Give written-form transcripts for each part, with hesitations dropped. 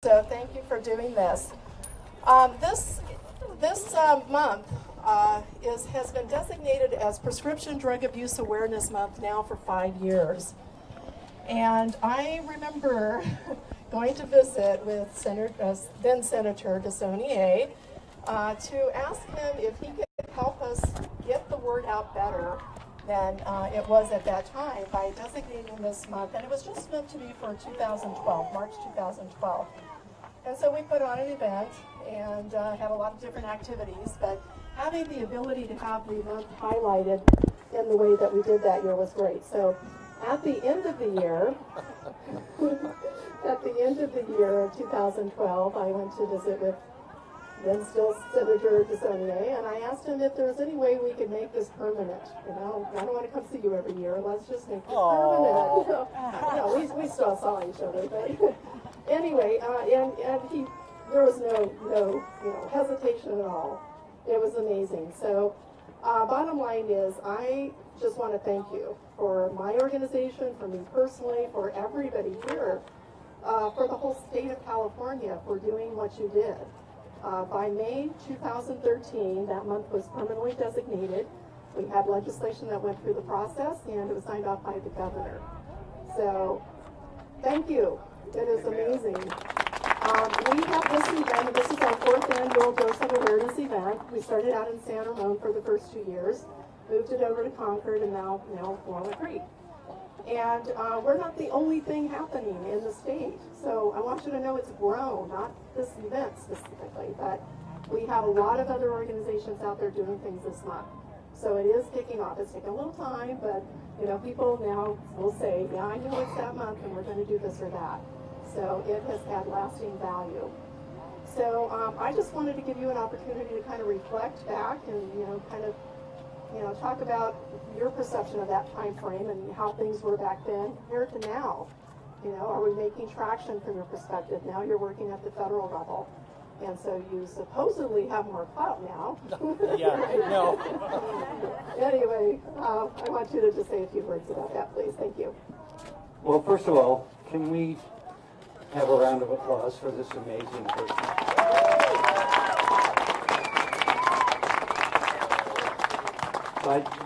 So thank you for doing this. This month has been designated as Prescription Drug Abuse Awareness Month now for 5 years. And I remember going to visit with then Senator DeSaunier to ask him if he could help us get the word out better than it was at that time by designating this month. And it was just meant to be for 2012, March 2012. And so we put on an event and had a lot of different activities, but having the ability to have the month highlighted in the way that we did that year was great. So at the end of the year, of 2012, I went to visit with then still Senator DeSaunier, and I asked him if there was any way we could make this permanent. You know, I don't want to come see you every year. Let's just make this permanent. No, we still saw each other, but anyway, and there was no hesitation at all. It was amazing. So, bottom line is, I just want to thank you for my organization, for me personally, for everybody here, for the whole state of California for doing what you did. By May 2013, that month was permanently designated. We had legislation that went through the process, and it was signed off by the governor. So, thank you. It is amazing. We have this event, and this is our 4th annual Dose of Awareness event. We started out in San Ramon for the first 2 years, moved it over to Concord, and now Walnut Creek. And we're not the only thing happening in the state. So I want you to know it's grown, not this event specifically, but we have a lot of other organizations out there doing things this month. So it is kicking off. It's taking a little time, but people now will say, yeah, I know it's that month and we're going to do this or that. So it has had lasting value. So I just wanted to give you an opportunity to kind of reflect back and talk about your perception of that time frame and how things were back then compared to now. Are we making traction from your perspective? Now you're working at the federal level, and so you supposedly have more clout now. Yeah, no. Anyway, I want you to just say a few words about that, please. Thank you. Well, first of all, can we have a round of applause for this amazing person?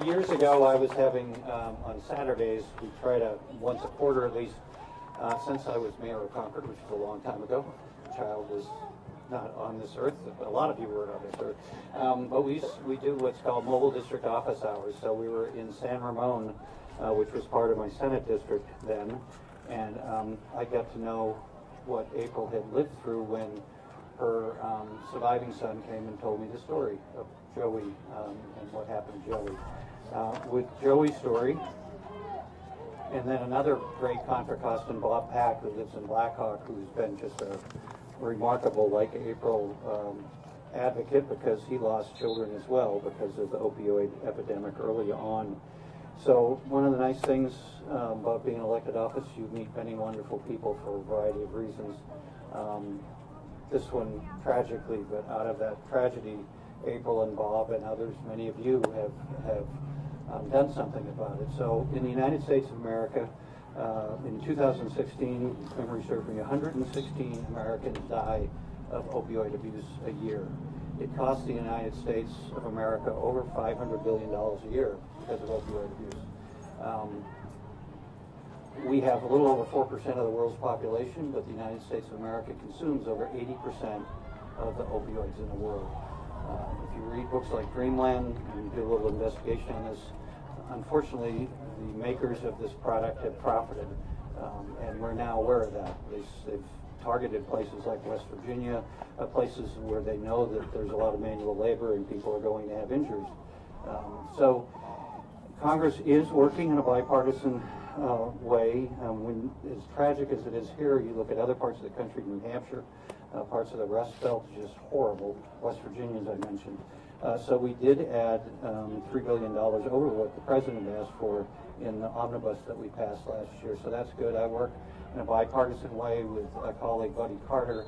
Years ago, I was having, on Saturdays, we try to, once a quarter at least, since I was mayor of Concord, which was a long time ago, the child was not on this earth, but a lot of you weren't on this earth, but we do what's called mobile district office hours. So we were in San Ramon, which was part of my Senate district then, and I got to know what April had lived through when her surviving son came and told me the story of Joey and what happened to Joey. With Joey's story, and then another great Contra Costa, Bob Pack, who lives in Blackhawk, who's been just a remarkable, like April, advocate, because he lost children as well because of the opioid epidemic early on. So one of the nice things about being elected office, you meet many wonderful people for a variety of reasons. This one tragically, but out of that tragedy, April and Bob and others, many of you have done something about it. So in the United States of America, in 2016, memory serves me, 116 Americans die of opioid abuse a year. It costs the United States of America over $500 billion a year because of opioid abuse. We have a little over 4% of the world's population, but the United States of America consumes over 80% of the opioids in the world. If you read books like Dreamland and you do a little investigation on this, unfortunately, the makers of this product have profited, and we're now aware of that. They've targeted places like West Virginia, places where they know that there's a lot of manual labor and people are going to have injuries. So Congress is working in a bipartisan way. When as tragic as it is here, you look at other parts of the country, New Hampshire, parts of the Rust Belt, just horrible. West Virginia, as I mentioned. So we did add $3 billion over what the president asked for in the omnibus that we passed last year. So that's good. I work in a bipartisan way with a colleague, Buddy Carter,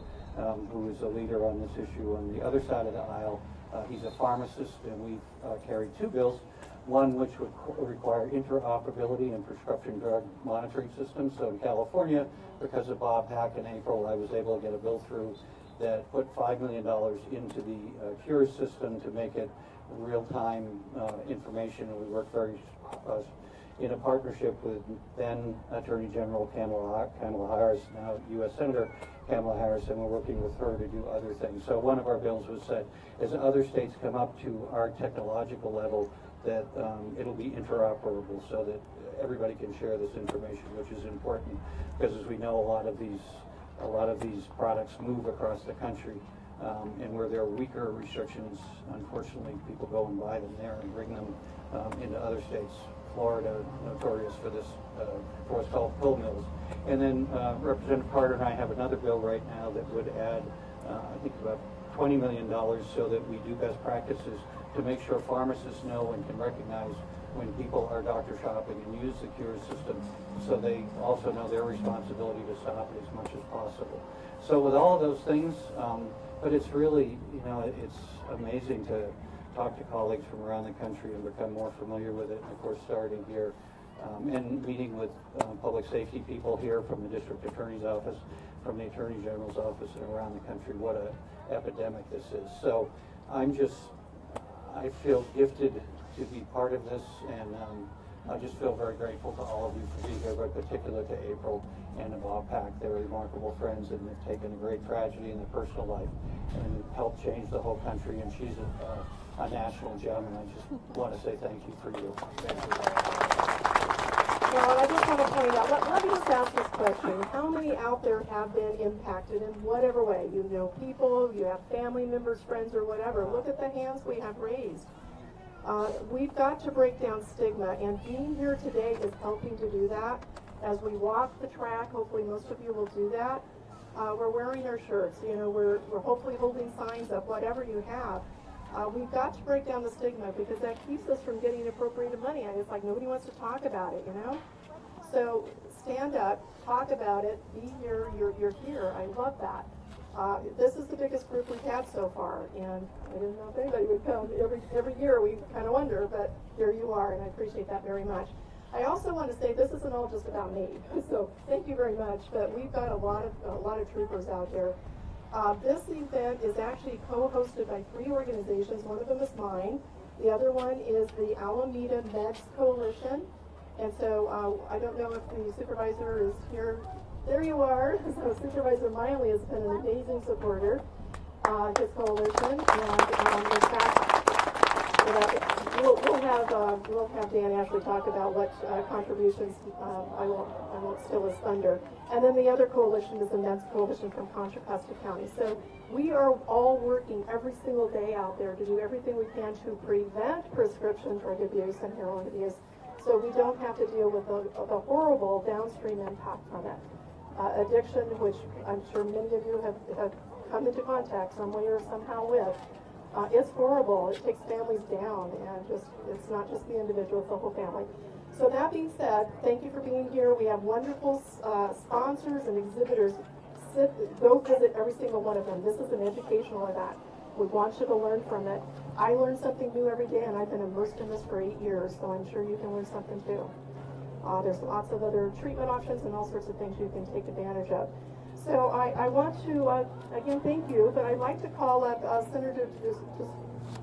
who is a leader on this issue on the other side of the aisle. He's a pharmacist, and we've carried 2 bills. one which would require interoperability in prescription drug monitoring systems. So in California, because of Bob Hack in April, I was able to get a bill through that put $5 million into the Cures system to make it real-time information. And we worked very in a partnership with then Attorney General Kamala Harris, now U.S. Senator Kamala Harris, and we're working with her to do other things. So one of our bills was that as other states come up to our technological level, that it'll be interoperable so that everybody can share this information, which is important because, as we know, a lot of these products move across the country, and where there are weaker restrictions, unfortunately, people go and buy them there and bring them into other states. Florida, notorious for this, for what's called pill mills. And then Representative Carter and I have another bill right now that would add, I think, about $20 million so that we do best practices to make sure pharmacists know and can recognize when people are doctor shopping and use the Cures system, so they also know their responsibility to stop it as much as possible. So with all of those things, but it's really, it's amazing to talk to colleagues from around the country and become more familiar with it, and of course starting here and meeting with public safety people here from the district attorney's office, from the attorney general's office, and around the country, what an epidemic this is. So I feel gifted to be part of this, and I just feel very grateful to all of you for being here, but particularly to April and to Bob Pack. They're remarkable friends, and they've taken a great tragedy in their personal life and helped change the whole country, and she's a national gem, and I just want to say thank you for you. Well, I just want to point out, let me just ask this question. How many out there have been impacted in whatever way? You know people, you have family members, friends, or whatever. Look at the hands we have raised. We've got to break down stigma, and being here today is helping to do that. As we walk the track, hopefully most of you will do that. We're wearing our shirts, we're hopefully holding signs up, whatever you have. We've got to break down the stigma because that keeps us from getting appropriated money. And it's like nobody wants to talk about it, So stand up, talk about it, be here, you're here. I love that. This is the biggest group we've had so far, and I didn't know if anybody would come. Every year we kind of wonder, but here you are, and I appreciate that very much. I also want to say this isn't all just about me, so thank you very much, but we've got a lot of troopers out here. This event is actually co-hosted by 3 organizations. One of them is mine. The other one is the Alameda Meds Coalition. And so I don't know if the supervisor is here. There you are. So Supervisor Miley has been an amazing supporter of his coalition. And in fact, we'll have Dan Ashley talk about what contributions. I won't steal his thunder. And then the other coalition is the Men's Coalition from Contra Costa County. So we are all working every single day out there to do everything we can to prevent prescription drug abuse and heroin abuse, so we don't have to deal with the horrible downstream impact from it. Addiction, which I'm sure many of you have come into contact some way or somehow with. It's horrible. It takes families down, and it's not just the individual, it's the whole family. So that being said, thank you for being here. We have wonderful sponsors and exhibitors. Go visit every single one of them. This is an educational event. We want you to learn from it. I learn something new every day, and I've been immersed in this for 8 years, so I'm sure you can learn something too. There's lots of other treatment options and all sorts of things you can take advantage of. So I want to, again, thank you, but I'd like to call up Senator just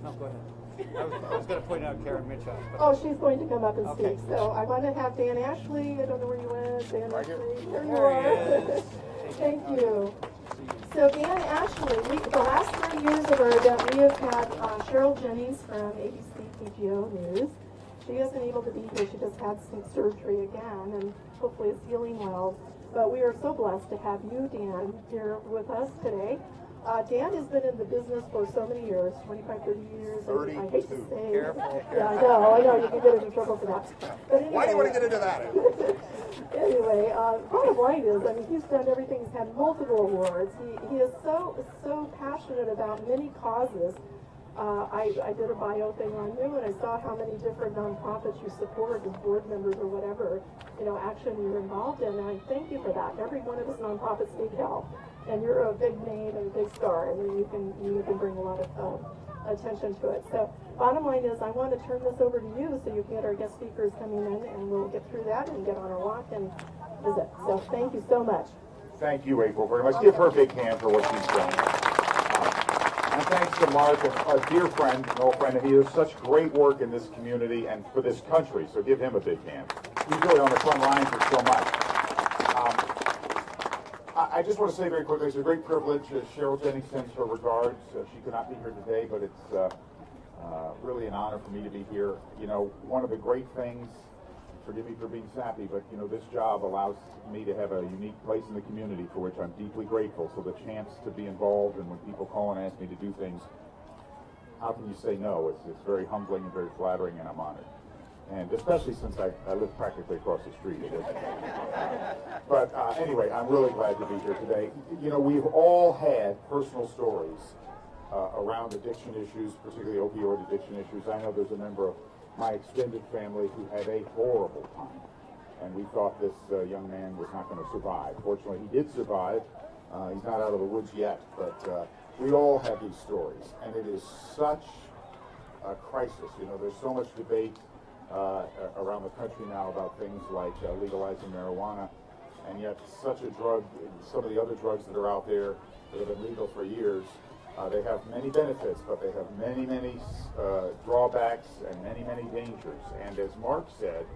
No, go ahead. I was going to point out Karen Mitchell. Oh, she's going to come up and Okay. speak. So I want to have Dan Ashley. I don't know where you went. Dan Right Ashley. here. There you are. Thank you. So Dan Ashley, the last 3 years of our event, we have had Cheryl Jennings from ABC PGO News. She isn't able to be here. She just had some surgery again, and hopefully it's healing well. But we are so blessed to have you, Dan, here with us today. Dan has been in the business for so many years, 25, 30 years. 32. I hate to say. Careful. Yeah, I know, you can get into trouble for that. But anyway, Why do you want to get into that? Anyway, bottom line is, he's done everything. He's had multiple awards. He is so passionate about many causes. I did a bio thing on you, and I saw how many different nonprofits you support as board members or whatever, action you're involved in, and I thank you for that. Every one of his nonprofits need help, and you're a big name and a big star, and you can bring a lot of attention to it. So bottom line is I want to turn this over to you so you can get our guest speakers coming in, and we'll get through that and get on our walk and visit. So thank you so much. Thank you, April, very much. Give her a big hand for what she's done. And thanks to Mark, a dear friend, an old friend, and he does such great work in this community and for this country, so give him a big hand. He's really on the front lines for so much. I just want to say very quickly, it's a great privilege. Cheryl Jennings sends her regards. She could not be here today, but it's really an honor for me to be here. You know, one of the great things, forgive me for being sappy, but you know, this job allows me to have a unique place in the community for which I'm deeply grateful. So the chance to be involved, and when people call and ask me to do things, how can you say no? It's very humbling and very flattering, and I'm honored. And especially since I live practically across the street. But anyway, I'm really glad to be here today. You know, we've all had personal stories around addiction issues, particularly opioid addiction issues. I know there's a member of my extended family who had a horrible time, and we thought this young man was not going to survive. Fortunately, he did survive. He's not out of the woods yet, but we all have these stories, and it is such a crisis. You know, there's so much debate around the country now about things like legalizing marijuana, and yet such a drug, some of the other drugs that are out there that have been legal for years, they have many benefits, but they have many, many drawbacks and many, many dangers. And as Mark said,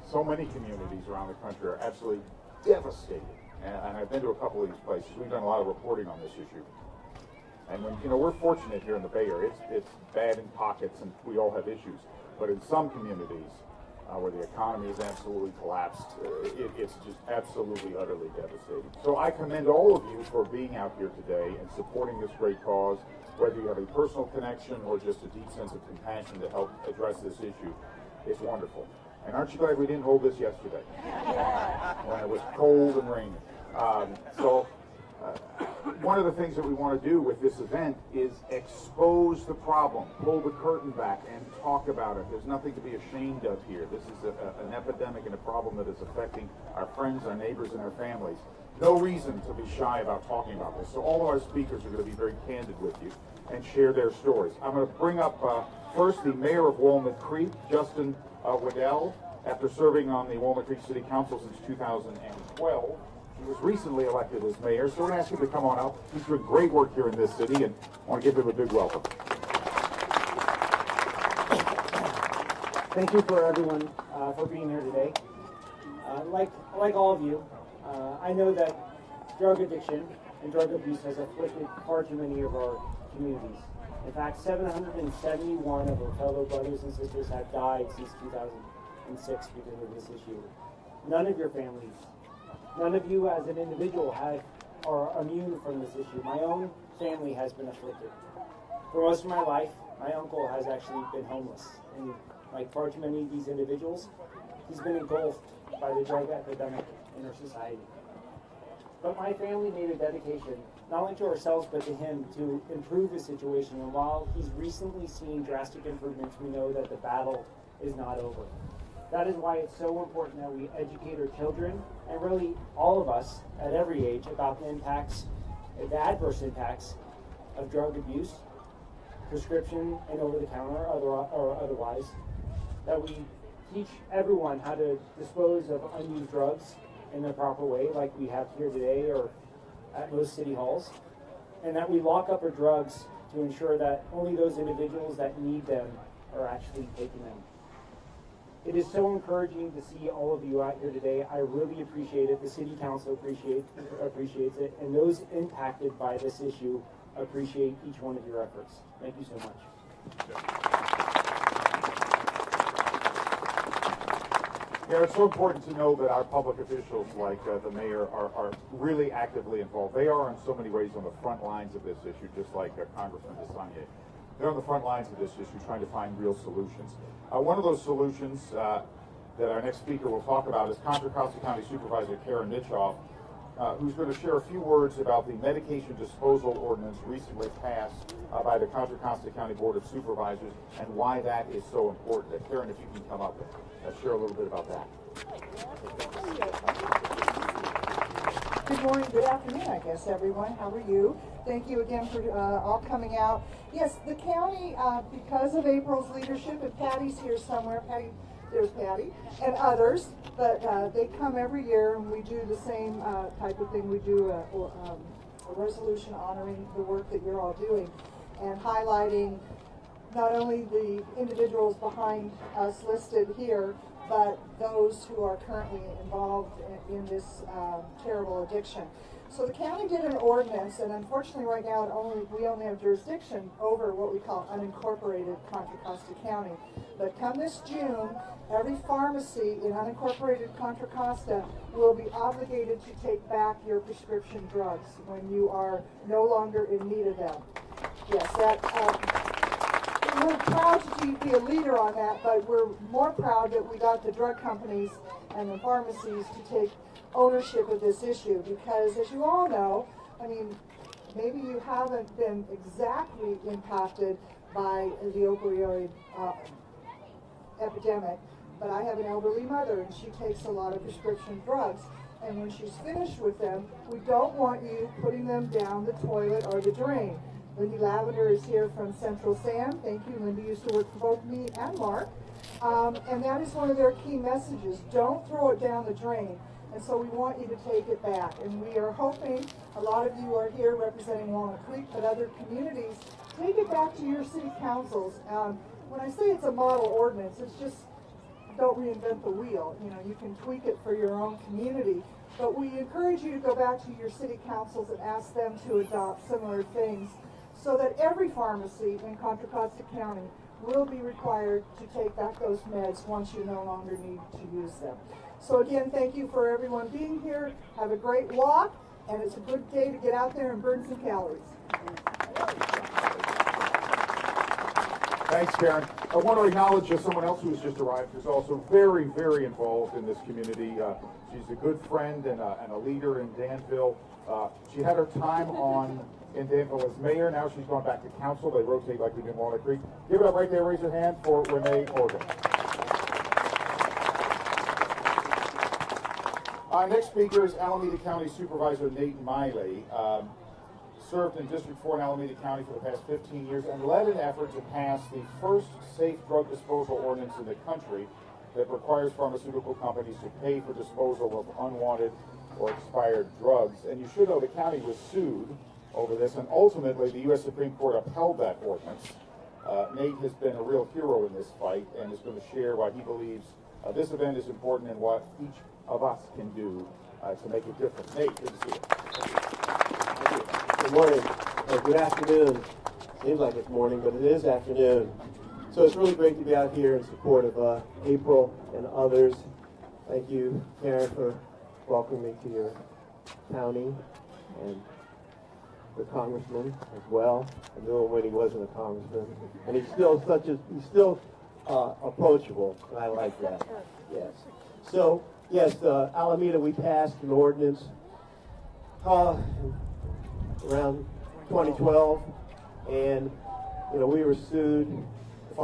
so many communities around the country are absolutely devastated. And I've been to a couple of these places. We've done a lot of reporting on this issue. And when, you know, we're fortunate here in the Bay Area. It's bad in pockets, and we all have issues. But in some communities where the economy is absolutely collapsed, it's just absolutely, utterly devastating. So I commend all of you for being out here today and supporting this great cause, whether you have a personal connection or just a deep sense of compassion to help address this issue. It's wonderful. And aren't you glad we didn't hold this yesterday when it was cold and rainy? One of the things that we want to do with this event is expose the problem, pull the curtain back, and talk about it. There's nothing to be ashamed of here. This is an epidemic and a problem that is affecting our friends, our neighbors, and our families. No reason to be shy about talking about this. So all of our speakers are going to be very candid with you and share their stories. I'm going to bring up first the mayor of Walnut Creek, Justin Waddell. After serving on the Walnut Creek City Council since 2012, he was recently elected as mayor, so we're going to ask him to come on up. He's doing great work here in this city, and I want to give him a big welcome. Thank you for everyone for being here today. Like all of you, I know that drug addiction and drug abuse has afflicted far too many of our communities. In fact, 771 of our fellow brothers and sisters have died since 2006 because of this issue. None of your families, none of you as an individual are immune from this issue. My own family has been afflicted. For most of my life, my uncle has actually been homeless. And like far too many of these individuals, he's been engulfed by the drug epidemic in our society. But my family made a dedication, not only to ourselves, but to him, to improve his situation. And while he's recently seen drastic improvements, we know that the battle is not over. That is why it's so important that we educate our children, and really all of us at every age, about the impacts, the adverse impacts of drug abuse, prescription and over-the-counter or otherwise, that we teach everyone how to dispose of unused drugs in the proper way, like we have here today or at most city halls, and that we lock up our drugs to ensure that only those individuals that need them are actually taking them. It is so encouraging to see all of you out here today. I really appreciate it. The City Council appreciates it, and those impacted by this issue appreciate each one of your efforts. Thank you so much. Yeah, it's so important to know that our public officials, like the mayor, are really actively involved. They are in so many ways on the front lines of this issue, just like Congressman DeSagne. They're on the front lines of this issue trying to find real solutions. One of those solutions that our next speaker will talk about is Contra Costa County Supervisor Karen Mitchoff, who's going to share a few words about the medication disposal ordinance recently passed by the Contra Costa County Board of Supervisors and why that is so important. Karen, if you can come up and share a little bit about that. Good morning, good afternoon, I guess, everyone. How are you? Thank you again for all coming out. Yes, the county, because of April's leadership, and Patty's here somewhere, there's Patty, and others, but they come every year and we do the same type of thing. We do a resolution honoring the work that you're all doing and highlighting not only the individuals behind us listed here, but those who are currently involved in this terrible addiction. So the county did an ordinance, and unfortunately right now we only have jurisdiction over what we call unincorporated Contra Costa County. But come this June, every pharmacy in unincorporated Contra Costa will be obligated to take back your prescription drugs when you are no longer in need of them. Yes, we're proud to be a leader on that, but we're more proud that we got the drug companies and the pharmacies to take ownership of this issue, because as you all know, I mean, maybe you haven't been exactly impacted by the opioid epidemic, but I have an elderly mother and she takes a lot of prescription drugs, and when she's finished with them, we don't want you putting them down the toilet or the drain. Lindy Lavender is here from Central Sam. Thank you. Lindy used to work for both me and Mark. And that is one of their key messages. Don't throw it down the drain. And so we want you to take it back. And we are hoping, a lot of you are here representing Walnut Creek, but other communities, take it back to your city councils. When I say it's a model ordinance, it's just don't reinvent the wheel. You know, you can tweak it for your own community. But we encourage you to go back to your city councils and ask them to adopt similar things, so that every pharmacy in Contra Costa County will be required to take back those meds once you no longer need to use them. So again, thank you for everyone being here. Have a great walk, and it's a good day to get out there and burn some calories. Thanks, Karen. I want to acknowledge someone else who has just arrived, who's also very, very involved in this community. She's a good friend and a leader in Danville. She had her time in Danville as mayor. Now she's gone back to council. They rotate like we do in Walnut Creek. Give it up right there. Raise your hand for Renee Morgan. Our next speaker is Alameda County Supervisor Nate Miley. Served in District 4 in Alameda County for the past 15 years and led an effort to pass the first safe drug disposal ordinance in the country that requires pharmaceutical companies to pay for disposal of unwanted or expired drugs. And you should know the county was sued over this, and ultimately the U.S. Supreme Court upheld that ordinance. Nate has been a real hero in this fight and is going to share why he believes this event is important and what each of us can do to make a difference. Nate, good to see you. Good morning, or good afternoon. Seems like it's morning, but it is afternoon. So it's really great to be out here in support of April and others. Thank you, Karen, for welcoming me to your county, and the congressman as well. I knew him when he wasn't a congressman, and he's still approachable, and I like that. Yes. So yes, Alameda, we passed an ordinance around 2012, and we were sued. The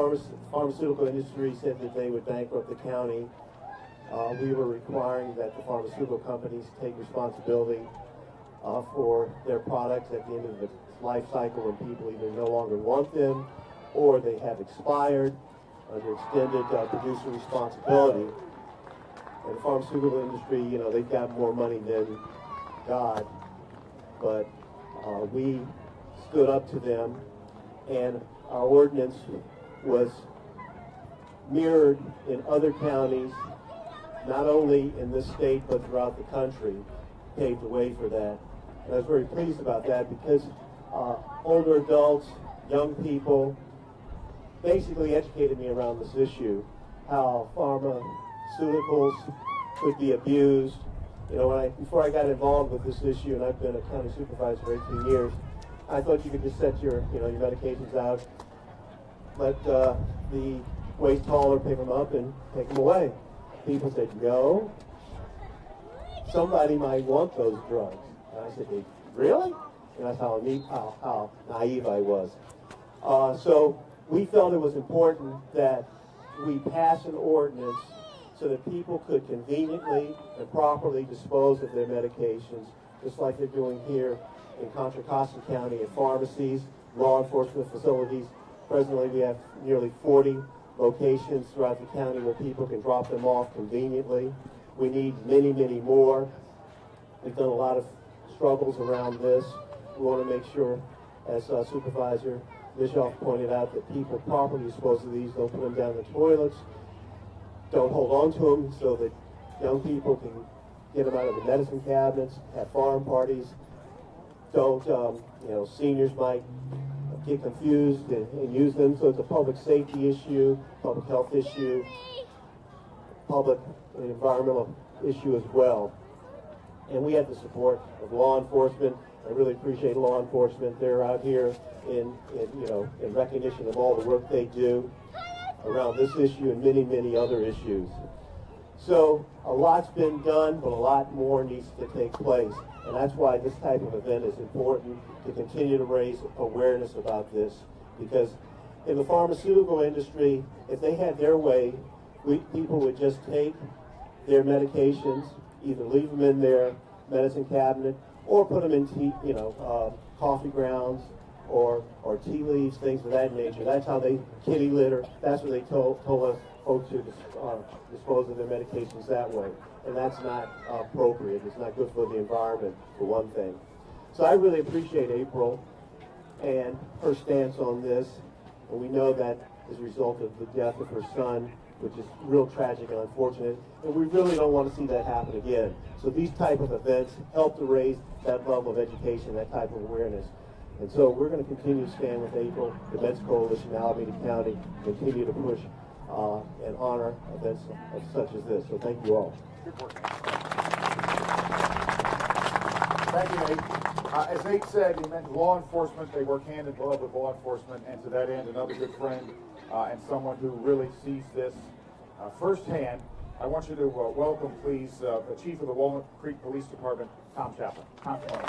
pharmaceutical industry said that they would bankrupt the county. We were requiring that the pharmaceutical companies take responsibility for their products at the end of the life cycle when people either no longer want them or they have expired under extended producer responsibility. And the pharmaceutical industry, they've got more money than God, but we stood up to them, and our ordinance was mirrored in other counties, not only in this state but throughout the country, paved the way for that. And I was very pleased about that because older adults, young people, basically educated me around this issue, how pharmaceuticals could be abused. Before I got involved with this issue, and I've been a county supervisor for 18 years, I thought you could just set your medications out, let the waste hauler pick them up and take them away. People said, no, somebody might want those drugs. And I said, really? And that's how naive I was. So we felt it was important that we pass an ordinance so that people could conveniently and properly dispose of their medications just like they're doing here in Contra Costa County at pharmacies, law enforcement facilities. Presently, we have nearly 40 locations throughout the county where people can drop them off conveniently. We need many, many more. We've done a lot of struggles around this. We want to make sure, as Supervisor Bischoff pointed out, that people properly dispose of these, don't put them down the toilets, don't hold on to them so that young people can get them out of the medicine cabinets, have farm parties. Don't, seniors might get confused and use them. So it's a public safety issue, public health issue, public and environmental issue as well. And we have the support of law enforcement. I really appreciate law enforcement. They're out here in recognition of all the work they do around this issue and many, many other issues. So a lot's been done, but a lot more needs to take place. And that's why this type of event is important, to continue to raise awareness about this. Because in the pharmaceutical industry, if they had their way, people would just take their medications, either leave them in their medicine cabinet or put them in coffee grounds or tea leaves, things of that nature. That's how they kitty litter. That's what they told us folks to dispose of their medications that way. And that's not appropriate. It's not good for the environment, for one thing. So I really appreciate April and her stance on this. And we know that as a result of the death of her son, which is real tragic and unfortunate, and we really don't want to see that happen again. So these type of events help to raise that level of education, that type of awareness. And so we're going to continue to stand with April, the Men's Coalition in Alameda County, continue to push and honor events such as this. So thank you all. Good work. Thank you, Nate. As Nate said, he mentioned law enforcement. They work hand in glove with law enforcement, and to that end, another good friend and someone who really sees this firsthand. I want you to welcome, please, the Chief of the Walnut Creek Police Department, Tom Chaplin. Tom, come on.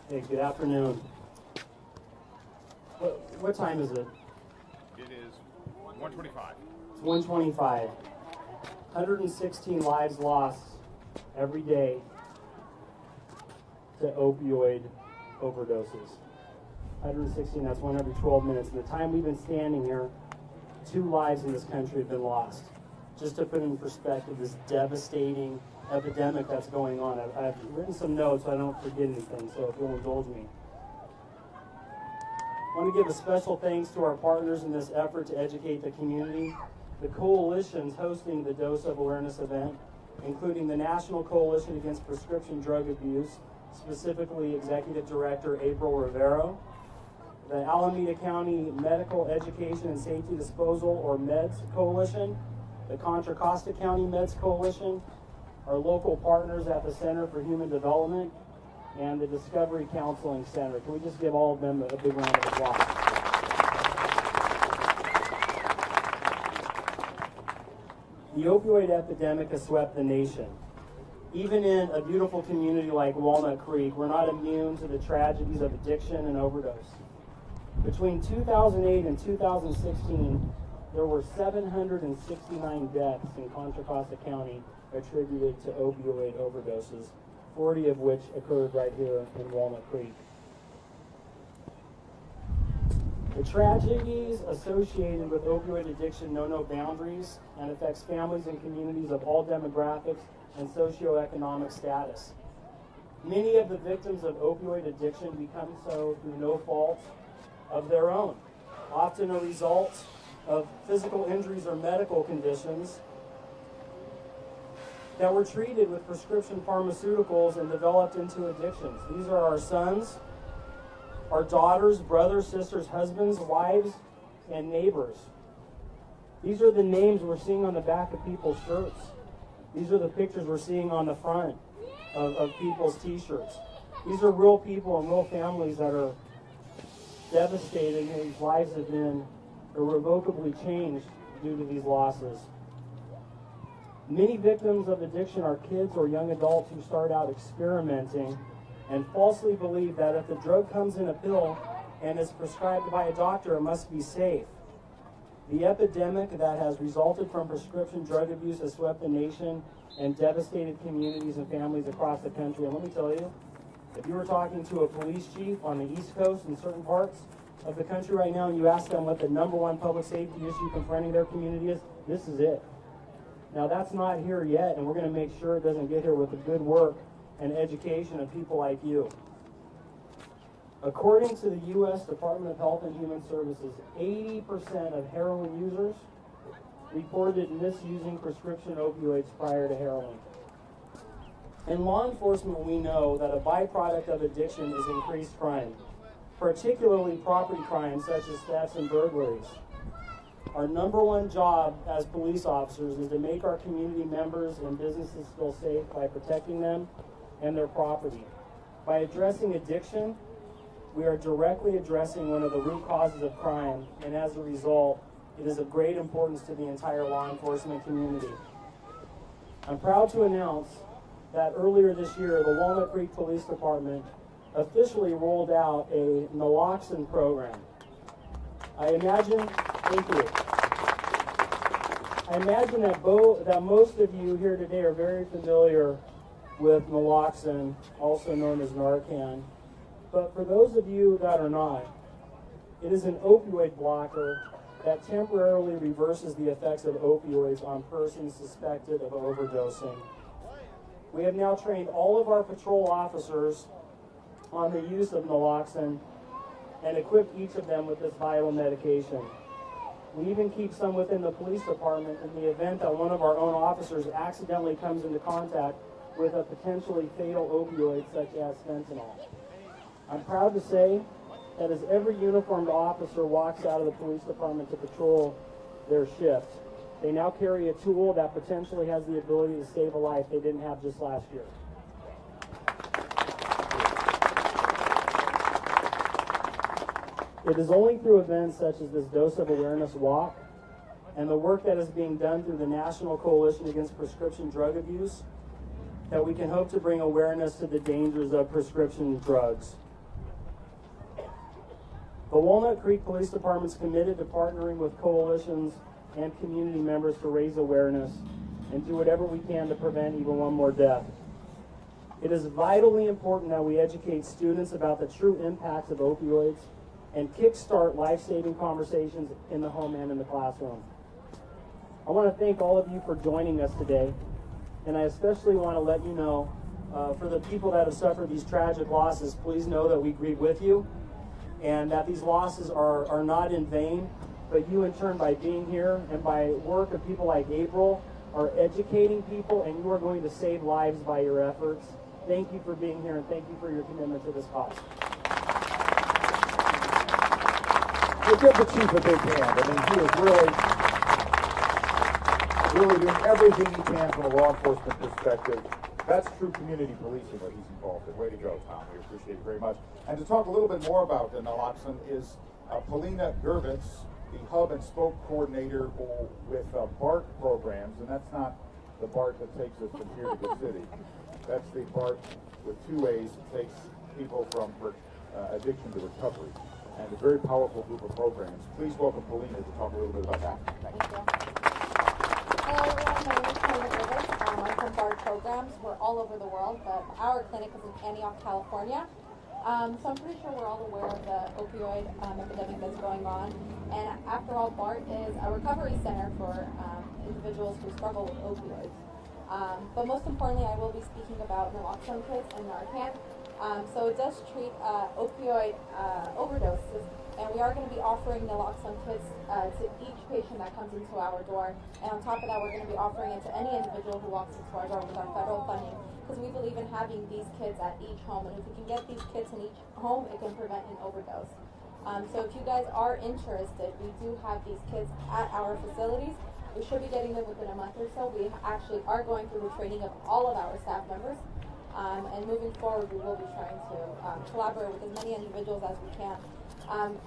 Hey, good afternoon. What time is it? It is 1:25. It's 1:25. 116 lives lost every day to opioid overdoses. 116, that's one every 12 minutes. In the time we've been standing here, 2 lives in this country have been lost. Just to put in perspective this devastating epidemic that's going on. I've written some notes so I don't forget anything, so if you'll indulge me. I want to give a special thanks to our partners in this effort to educate the community. The coalitions hosting the Dose of Awareness event, including the National Coalition Against Prescription Drug Abuse, specifically Executive Director April Rivero, the Alameda County Medical Education and Safety Disposal, or MEDS Coalition, the Contra Costa County MEDS Coalition, our local partners at the Center for Human Development, and the Discovery Counseling Center. Can we just give all of them a big round of applause? The opioid epidemic has swept the nation. Even in a beautiful community like Walnut Creek, we're not immune to the tragedies of addiction and overdose. Between 2008 and 2016, there were 769 deaths in Contra Costa County attributed to opioid overdoses, 40 of which occurred right here in Walnut Creek. The tragedies associated with opioid addiction know no boundaries and affects families and communities of all demographics and socioeconomic status. Many of the victims of opioid addiction become so through no fault of their own, often a result of physical injuries or medical conditions that were treated with prescription pharmaceuticals and developed into addictions. These are our sons, our daughters, brothers, sisters, husbands, wives, and neighbors. These are the names we're seeing on the back of people's shirts. These are the pictures we're seeing on the front of people's t-shirts. These are real people and real families that are devastated, whose lives have been irrevocably changed due to these losses. Many victims of addiction are kids or young adults who start out experimenting and falsely believe that if the drug comes in a pill and is prescribed by a doctor, it must be safe. The epidemic that has resulted from prescription drug abuse has swept the nation and devastated communities and families across the country. And let me tell you, if you were talking to a police chief on the East Coast in certain parts of the country right now and you ask them what the #1 public safety issue confronting their community is, this is it. Now that's not here yet, and we're going to make sure it doesn't get here with the good work and education of people like you. According to the U.S. Department of Health and Human Services, 80% of heroin users reported misusing prescription opioids prior to heroin. In law enforcement, we know that a byproduct of addiction is increased crime, particularly property crimes such as thefts and burglaries. Our #1 job as police officers is to make our community members and businesses feel safe by protecting them and their property. By addressing addiction, we are directly addressing one of the root causes of crime, and as a result, it is of great importance to the entire law enforcement community. I'm proud to announce that earlier this year, the Walnut Creek Police Department officially rolled out a naloxone program. I imagine that most of you here today are very familiar with naloxone, also known as Narcan. But for those of you that are not, it is an opioid blocker that temporarily reverses the effects of opioids on persons suspected of overdosing. We have now trained all of our patrol officers on the use of naloxone and equipped each of them with this vital medication. We even keep some within the police department in the event that one of our own officers accidentally comes into contact with a potentially fatal opioid such as fentanyl. I'm proud to say that as every uniformed officer walks out of the police department to patrol their shift, they now carry a tool that potentially has the ability to save a life they didn't have just last year. It is only through events such as this Dose of Awareness Walk and the work that is being done through the National Coalition Against Prescription Drug Abuse that we can hope to bring awareness to the dangers of prescription drugs. The Walnut Creek Police Department is committed to partnering with coalitions and community members to raise awareness and do whatever we can to prevent even one more death. It is vitally important that we educate students about the true impacts of opioids and kickstart life-saving conversations in the home and in the classroom. I want to thank all of you for joining us today, and I especially want to let you know, for the people that have suffered these tragic losses, please know that we grieve with you, and that these losses are not in vain, but you in turn, by being here and by work of people like April, are educating people, and you are going to save lives by your efforts. Thank you for being here, and thank you for your commitment to this cause. We'll give the chief a big hand. I mean, he is really doing everything he can from a law enforcement perspective. That's true community policing, what he's involved in. Way to go, Tom. We appreciate it very much. And to talk a little bit more about the naloxone is Polina Gervitz, the hub and spoke coordinator with BART programs. And that's not the BART that takes us from here to the city. That's the BART with 2 A's. It takes people from addiction to recovery. And a very powerful group of programs. Please welcome Polina to talk a little bit about that. Thank you. Hello everyone, my name is Polina Gervitz. I'm from BART programs. We're all over the world, but our clinic is in Antioch, California. So I'm pretty sure we're all aware of the opioid epidemic that's going on. And after all, BART is a recovery center for individuals who struggle with opioids. But most importantly, I will be speaking about naloxone kits and Narcan. So it does treat opioid overdoses, and we are going to be offering naloxone kits to each patient that comes into our door. And on top of that, we're going to be offering it to any individual who walks into our door with our federal funding, because we believe in having these kits at each home. And if we can get these kits in each home, it can prevent an overdose. So if you guys are interested, we do have these kits at our facilities. We should be getting them within a month or so. We actually are going through the training of all of our staff members. And moving forward, we will be trying to collaborate with as many individuals as we can.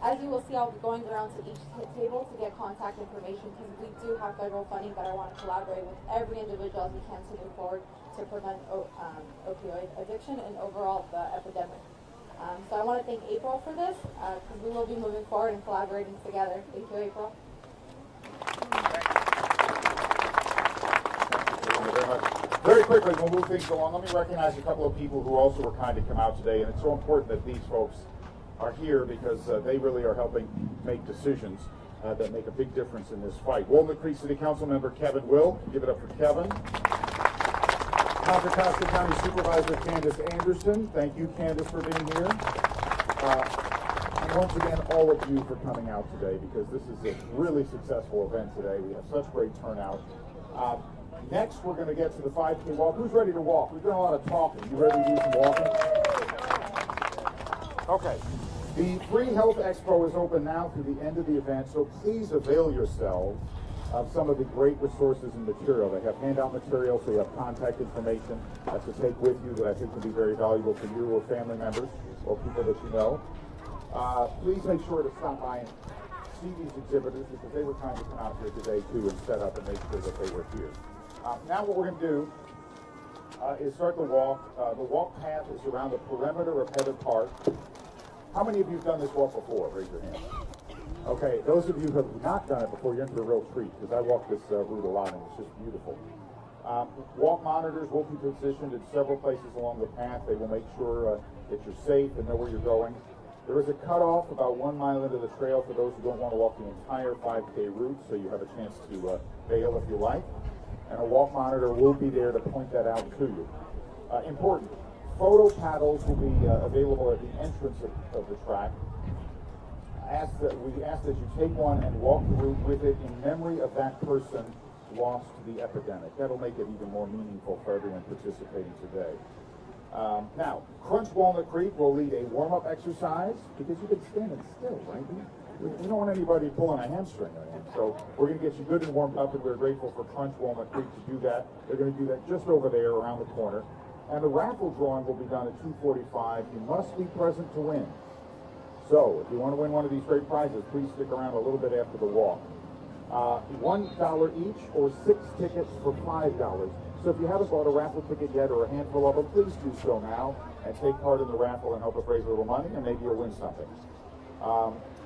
As you will see, I'll be going around to each table to get contact information, because we do have federal funding, but I want to collaborate with every individual as we can to move forward to prevent opioid addiction and overall the epidemic. So I want to thank April for this, because we will be moving forward and collaborating together. Thank you, April. Very quickly, we'll move things along. Let me recognize a couple of people who also were kind to come out today, and it's so important that these folks are here because they really are helping make decisions that make a big difference in this fight. Walnut Creek City Council member Kevin Will, give it up for Kevin. Contra Costa County Supervisor Candace Anderson, thank you Candace for being here. And once again, all of you for coming out today because this is a really successful event today. We have such great turnout. Next, we're going to get to the 5K walk. Who's ready to walk? We've done a lot of talking. You ready to do some walking? Okay. The Free Health Expo is open now through the end of the event, so please avail yourselves of some of the great resources and material. They have handout material, so you have contact information to take with you that I think can be very valuable for you or family members or people that you know. Please make sure to stop by and see these exhibitors because they were trying to come out here today too and set up and make sure that they were here. Now what we're going to do is start the walk. The walk path is around the perimeter of Heather Park. How many of you have done this walk before? Raise your hand. Okay, those of you who have not done it before, you're in for a real treat because I walk this route a lot and it's just beautiful. Walk monitors will be positioned in several places along the path. They will make sure that you're safe and know where you're going. There is a cutoff about 1 mile into the trail for those who don't want to walk the entire 5K route, so you have a chance to bail if you like. And a walk monitor will be there to point that out to you. Important, photo paddles will be available at the entrance of the track. We ask that you take one and walk the route with it in memory of that person lost to the epidemic. That'll make it even more meaningful for everyone participating today. Now, Crunch Walnut Creek will lead a warm-up exercise because you've been standing still, right? We don't want anybody pulling a hamstring or anything. So we're going to get you good and warmed up, and we're grateful for Crunch Walnut Creek to do that. They're going to do that just over there around the corner. And the raffle drawing will be done at 2:45. You must be present to win. So if you want to win one of these great prizes, please stick around a little bit after the walk. $1 each or 6 tickets for $5. So if you haven't bought a raffle ticket yet or a handful of them, please do so now and take part in the raffle and help us raise a little money, and maybe you'll win something.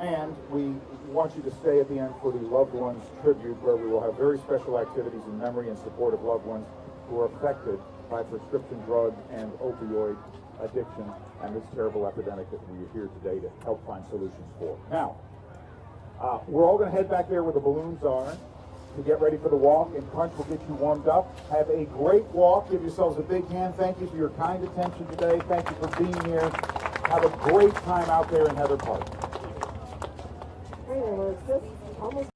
And we want you to stay at the end for the Loved Ones Tribute, where we will have very special activities in memory and support of loved ones who are affected by prescription drug and opioid addiction and this terrible epidemic that we are here today to help find solutions for. Now, we're all going to head back there where the balloons are to get ready for the walk, and Crunch will get you warmed up. Have a great walk. Give yourselves a big hand. Thank you for your kind attention today. Thank you for being here. Have a great time out there in Heather Park. Hey, we're just almost